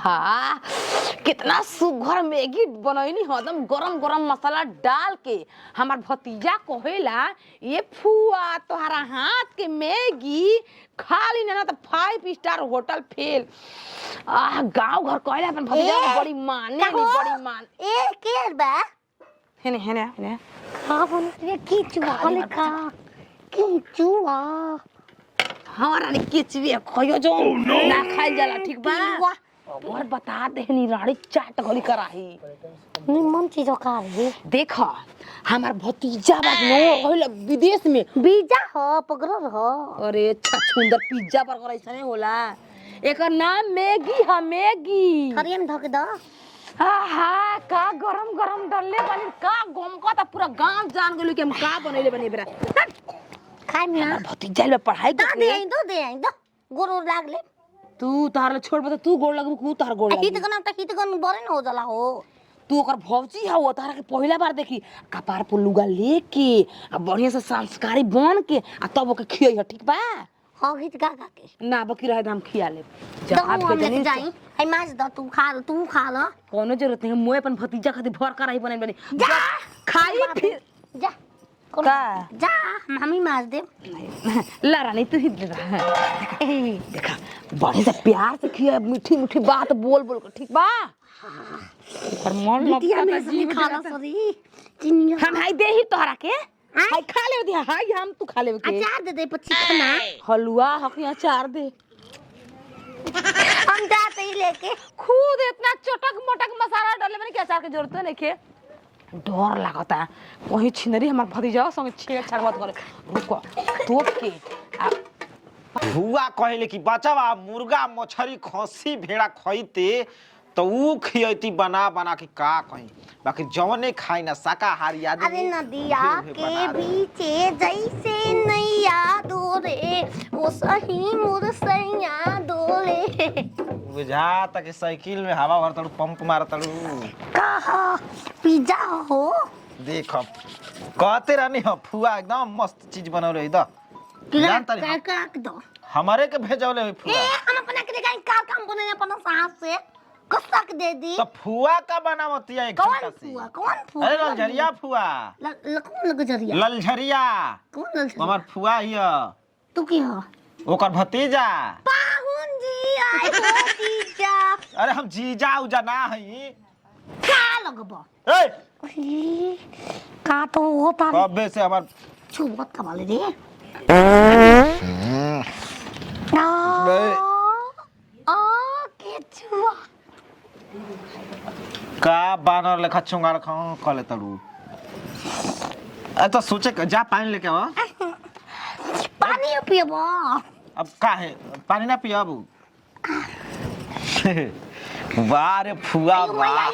हाँ, कितना सुघर मैगी बनैनी हो एकदम गरम गरम मसाला डाल के। हमार भतीजा कहेला ये फुआ तोहरा हाथ के मैगी खा ली ना तो 5 स्टार होटल फेल। गांव घर कहले अपन भतीजा को बड़ी माने नी बड़ी मान। ए के बा हेने का बन रे की चुआ हले का की चुआ हमारा ने किचवी खयो जो ना खाई जाला ठीक बा। और बता दे नी रानी चाट गली कराही निमन चीज का रे देखा हमार भतीजा बात नो कहले विदेश में बीजा हो पगरल हो। अरे छछुंदर पिज्जा बर्गर ऐसा होला। एकर नाम मैगी है मैगी। थरिया में धक द। आहा का गरम गरम डलले बनी का गमका त पूरा गांव जान गेलु कि हम का बनैले बनी बेरा। खाइ में हमार भतीजा ले पढ़ाई दे करके दो गोरो लागले तू तार ले छोड़ बता तू गोड़ लगबू कू तार गोड़ हित लगबू हित गन बरे न हो जाला हो। तू ओकर भौजी है वो तारा के पहला बार देखी कपार पर लुगा लेके आ बढ़िया से संस्कारी बन के आ तब ओके खियै है ठीक बा। हां हित का के ना बकी रहे हम खिया ले जहां पे जनी जाई है माज द तू खा ल कोनो जरूरत नहीं मोए अपन भतीजा खातिर भर कराई बने बनी जा खाई फिर जा का जा मम्मी माज दे ला रानी तू ही देखा बड़े से प्यार से खिया मीठी मीठी बात बोल बोल कर ठीक बा। पर मन बिटिया में से खाना सरी चिनिया हम हाई दे ही तोहरा के हाई खा ले दिया हाई हम तू खा ले के अचार दे दे पची खाना हलवा हकी अचार दे हम जाते ही लेके खुद इतना चटक मटक मसाला डाले मैंने क्या अचार की जरूरत नहीं के डर लगता कहीं छिनरी हमार भतीजा संग छेड़छाड़ मत करे रुको तो के हुआ कहले कि बचावा मुर्गा मछली खसी भेड़ा खइते तो ऊ खियती बना बना के का कहीं बाकी जवने खाई ना शाकाहारी आदमी। अरे नदिया के बीचे जैसे नैया डोरे वो सही मुरसैया डोरे बुझा तक साइकिल में हवा भर तड़ू पंप मार तड़ू कहा पिज्जा हो देख कहते रहनी हो फुआ एकदम मस्त चीज बनौले इधर जानता नहीं का दो हमारे के भेजौले हुई ए फुआ हम अपना के देखाई का काम बने अपन सास से कसक दे दी तो फुआ का बनावती है एक घंटा से। कौन फुआ अरे ललझरिया फुआ कौन ललझरिया ललझरिया कौन ललझरिया हमार फुआ हिय तू की हो ओकर भतीजा पाहुन जी आई हो जीजा अरे हम जीजा उजा ना हई का लगबो ए का तो होता कबे से हमार छुबत का वाले रे के छुआ का बानर लेखा चुंगार खाओ कले तड़ू ए तो सोचे जा पानी लेके आवा पानी पियबो अब का है पानी ना पिया अब वाह रे फुआ वाह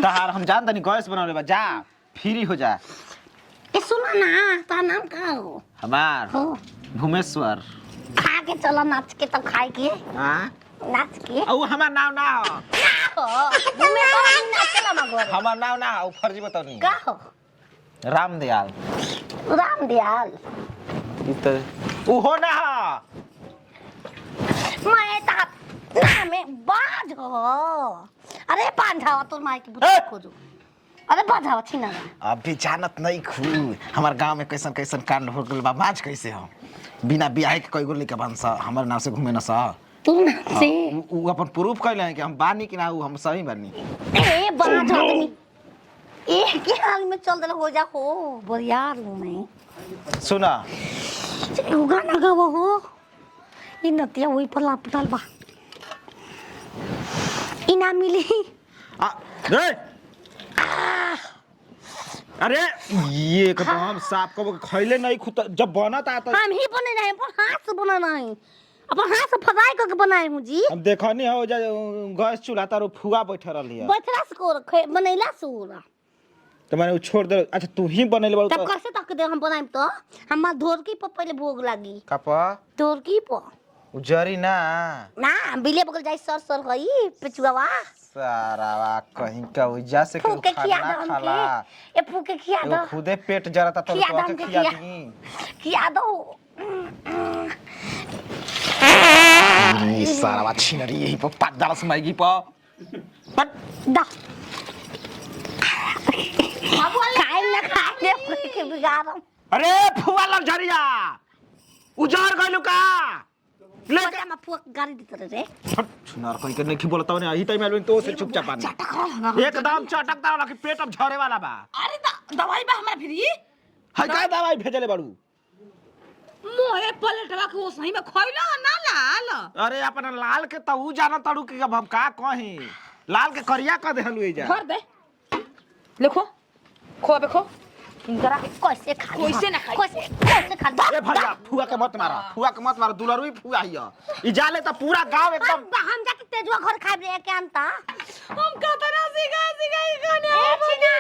तहार हम जान तनी गैस बनौले बा जा फ्री हो जा। ए सुनो ना ता नाम का हो हमार हो भूमेश्वर खा के चलो नाच के तो खाए के हां नाच के औ हमार नाम ना हो घूमे तो नाच के ना मगर हमार नाम ना हो फर्जी बताओ का हो रामदयाल राम दयाल इतर ऊ हो ना मैं ता में बाज हो अरे बांधावा तो माई की बुद्धि खोजो अरे बांधावा छीना अभी जानत नहीं खू हमार गांव में कैसन कैसन कांड हो गल बा बाज कैसे हो बिना बियाह के कई गो लेके बंसा हमर नाम से घूमे ना सा तू ना से ऊ अपन प्रूफ कइले हैं कि हम बानी कि ना ऊ हम सही बानी ए बाज आदमी ए के हाल में चल दे हो जा हो बरियार हूं मैं सुना एगो गाना गावो हो इ नतिया वही पर लापटल बा इना मिली रे अरे ये एकदम साफ को खइले नहीं खुद जब बनता तो हम ही बने रहे पर हाथ से बना नहीं अपन हाथ से फराई करके बनाए हूं जी हम देखनी हो जा गैस चूल्हा तारो फुआ बैठ रहली है बथरा से को बनैला सूरा तो मैंने छोड़ दे। अच्छा तू ही बनैले बड़ तब कैसे तक दे हम बनाएम तो हमार धोरकी पर पहले भोग लागी कपा धोरकी पर उजरी ना बिले बगल जाई सर हई पेचुआ सारावा कहीं का उजा से के फूके खिया खाना दो खाला ए फूके खिया दो खुदे पेट जरता तो खिया के दो खिया दी खिया दो सारा छिनरी यही पर पात डालस मैगी पर पट दा खाए ना खाए के बिगाड़म अरे फुआ लग झरिया उजार गइलु का लेके लेके मैं फुक गाड़ी देते रे सुनार कोई के नहीं बोलता ने ही टाइम में तो से चुपचाप आने एकदम चटकदार वाला कि पेट अब झरे वाला बा अरे दवाई बा हमरा फिरी है का दवाई भेजले बाड़ू मोए पलटवा के ओसही में खइला ना लाल अरे अपना लाल के त उ जाना तड़ू कि अब हम का कही लाल के करिया क देहलु ए जा भर दे लिखो खो देखो इनकरा कैसे खा कैसे ना खाई? कैसे खा ए भैया फुआ के मत मारो दुलरुई फुआ हिया ई जाले त पूरा गांव एकदम हम जाके तेजुआ घर खाए रे के अंता हम कतना सिखा खाने छिना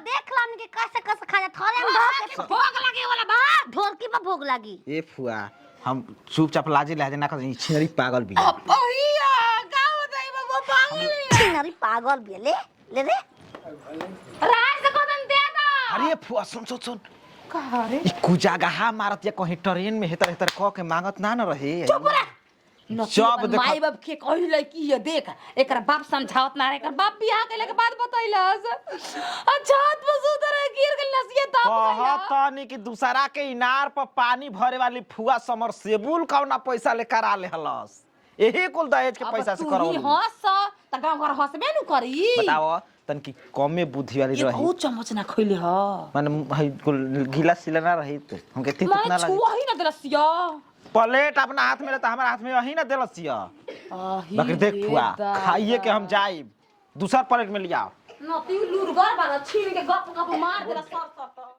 देख ला हमके कैसे कैसे खा जा थोड़े में धो के भोग लगे वाला बा ढोलकी में भोग लगी ए फुआ हम चुपचाप लाजे लहजे ना कर छिनरी पागल भी ओहिया का बताई बाबा पागल छिनारी पागल भी ले रे राज से कदम दे दो अरे फुआ सुन कहा रे ई कुजागहा मारत या कहीं ट्रेन में हेतर हेतर क के मांगत ना न रहे चुप रह सब देखा- माई बाप के कहिलै कि ये देख एकर बाप समझावत ना रे एकर बाप बियाह केले के बाद बतैलस अच्छा हाथ में सुधर गिर गेलस ये तब कहतनी कि दूसरा के इनार पर पानी भरे वाली फुआ समरसेबुल कौना पैसा लेकर आ ले हलस यही कुल दहेज के पैसा से तू ही करौ हंस त गांव घर हंसबे न करी बताओ तन की कमे बुद्धि वाली ये रही बहुत चम्मच ना खइले ह माने हई कुल गीला सिला ना रही तो हमके ती मैं कितना लगी छुआ ही ना दलसिया प्लेट अपना हाथ में रहता हमारा हाथ में वही ना देलसिया बाकी देख फुआ खाइए के हम जाइब दूसरा प्लेट में लिया न तू लूरगर बाला छीन के गप गप मार देला सर सर